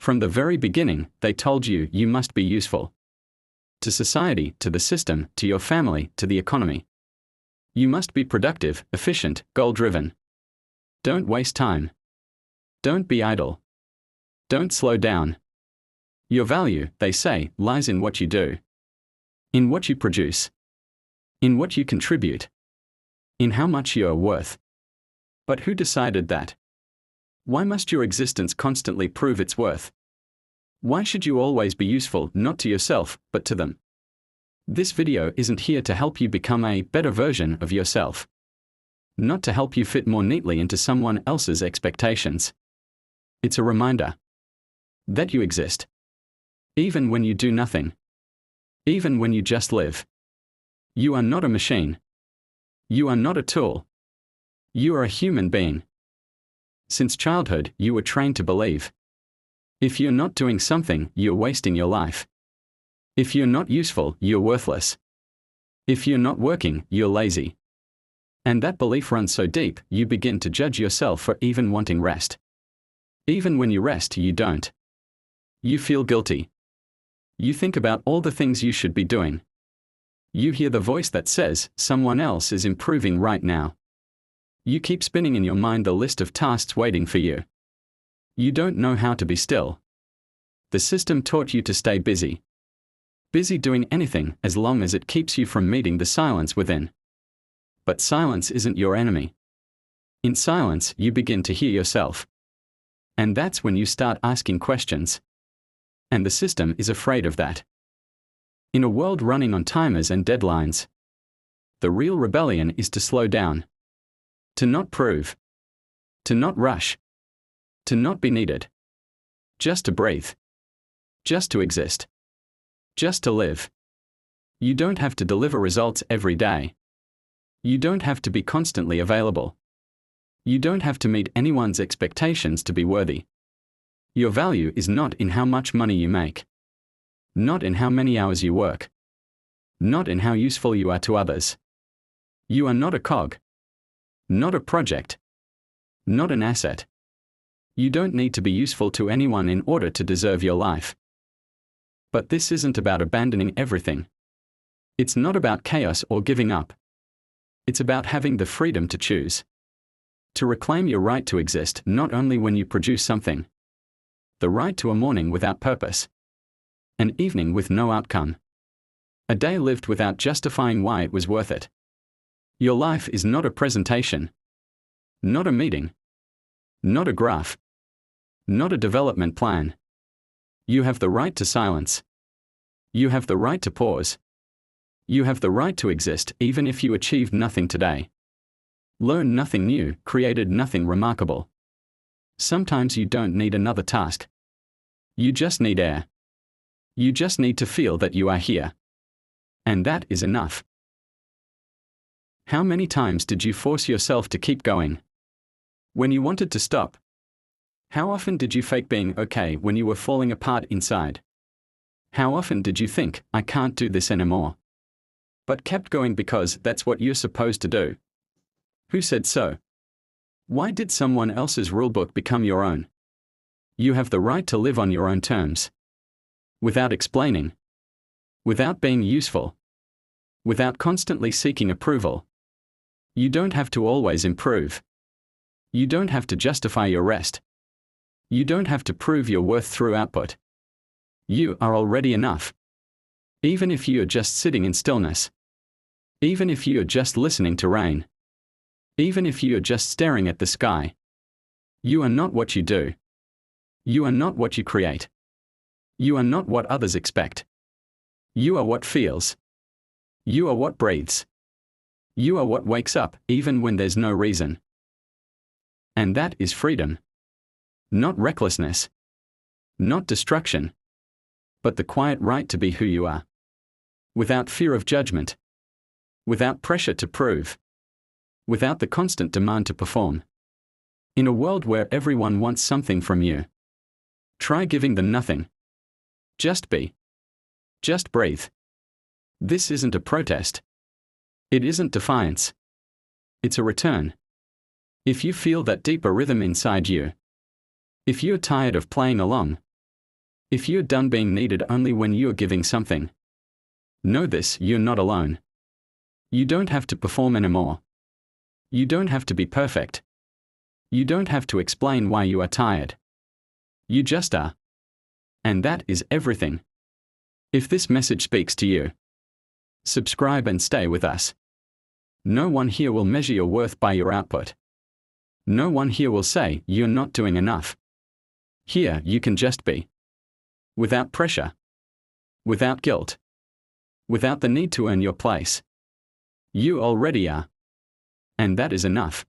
From the very beginning, they told you you must be useful. To society, to the system, to your family, to the economy. You must be productive, efficient, goal-driven. Don't waste time. Don't be idle. Don't slow down. Your value, they say, lies in what you do. In what you produce. In what you contribute. In how much you are worth. But who decided that? Why must your existence constantly prove its worth? Why should you always be useful, not to yourself, but to them? This video isn't here to help you become a better version of yourself. Not to help you fit more neatly into someone else's expectations. It's a reminder that you exist. Even when you do nothing. Even when you just live. You are not a machine. You are not a tool. You are a human being. Since childhood, you were trained to believe. If you're not doing something, you're wasting your life. If you're not useful, you're worthless. If you're not working, you're lazy. And that belief runs so deep, you begin to judge yourself for even wanting rest. Even when you rest, you don't. You feel guilty. You think about all the things you should be doing. You hear the voice that says, someone else is improving right now. You keep spinning in your mind the list of tasks waiting for you. You don't know how to be still. The system taught you to stay busy. Busy doing anything as long as it keeps you from meeting the silence within. But silence isn't your enemy. In silence, you begin to hear yourself. And that's when you start asking questions. And the system is afraid of that. In a world running on timers and deadlines, the real rebellion is to slow down. To not prove. To not rush. To not be needed. Just to breathe. Just to exist. Just to live. You don't have to deliver results every day. You don't have to be constantly available. You don't have to meet anyone's expectations to be worthy. Your value is not in how much money you make. Not in how many hours you work. Not in how useful you are to others. You are not a cog. Not a project. Not an asset. You don't need to be useful to anyone in order to deserve your life. But this isn't about abandoning everything. It's not about chaos or giving up. It's about having the freedom to choose. To reclaim your right to exist not only when you produce something. The right to a morning without purpose. An evening with no outcome. A day lived without justifying why it was worth it. Your life is not a presentation. Not a meeting. Not a graph. Not a development plan. You have the right to silence. You have the right to pause. You have the right to exist even if you achieved nothing today. Learn nothing new, created nothing remarkable. Sometimes you don't need another task. You just need air. You just need to feel that you are here. And that is enough. How many times did you force yourself to keep going? When you wanted to stop? How often did you fake being okay when you were falling apart inside? How often did you think, I can't do this anymore? But kept going because that's what you're supposed to do. Who said so? Why did someone else's rulebook become your own? You have the right to live on your own terms. Without explaining. Without being useful. Without constantly seeking approval. You don't have to always improve. You don't have to justify your rest. You don't have to prove your worth through output. You are already enough. Even if you are just sitting in stillness. Even if you are just listening to rain. Even if you are just staring at the sky. You are not what you do. You are not what you create. You are not what others expect. You are what feels. You are what breathes. You are what wakes up, even when there's no reason. And that is freedom. Not recklessness. Not destruction. But the quiet right to be who you are. Without fear of judgment. Without pressure to prove. Without the constant demand to perform. In a world where everyone wants something from you. Try giving them nothing. Just be. Just breathe. This isn't a protest. It isn't defiance. It's a return. If you feel that deeper rhythm inside you. If you're tired of playing along. If you're done being needed only when you're giving something, know this: you're not alone. You don't have to perform anymore. You don't have to be perfect. You don't have to explain why you are tired. You just are. And that is everything. If this message speaks to you, subscribe and stay with us. No one here will measure your worth by your output. No one here will say you're not doing enough. Here you can just be. Without pressure. Without guilt. Without the need to earn your place. You already are. And that is enough.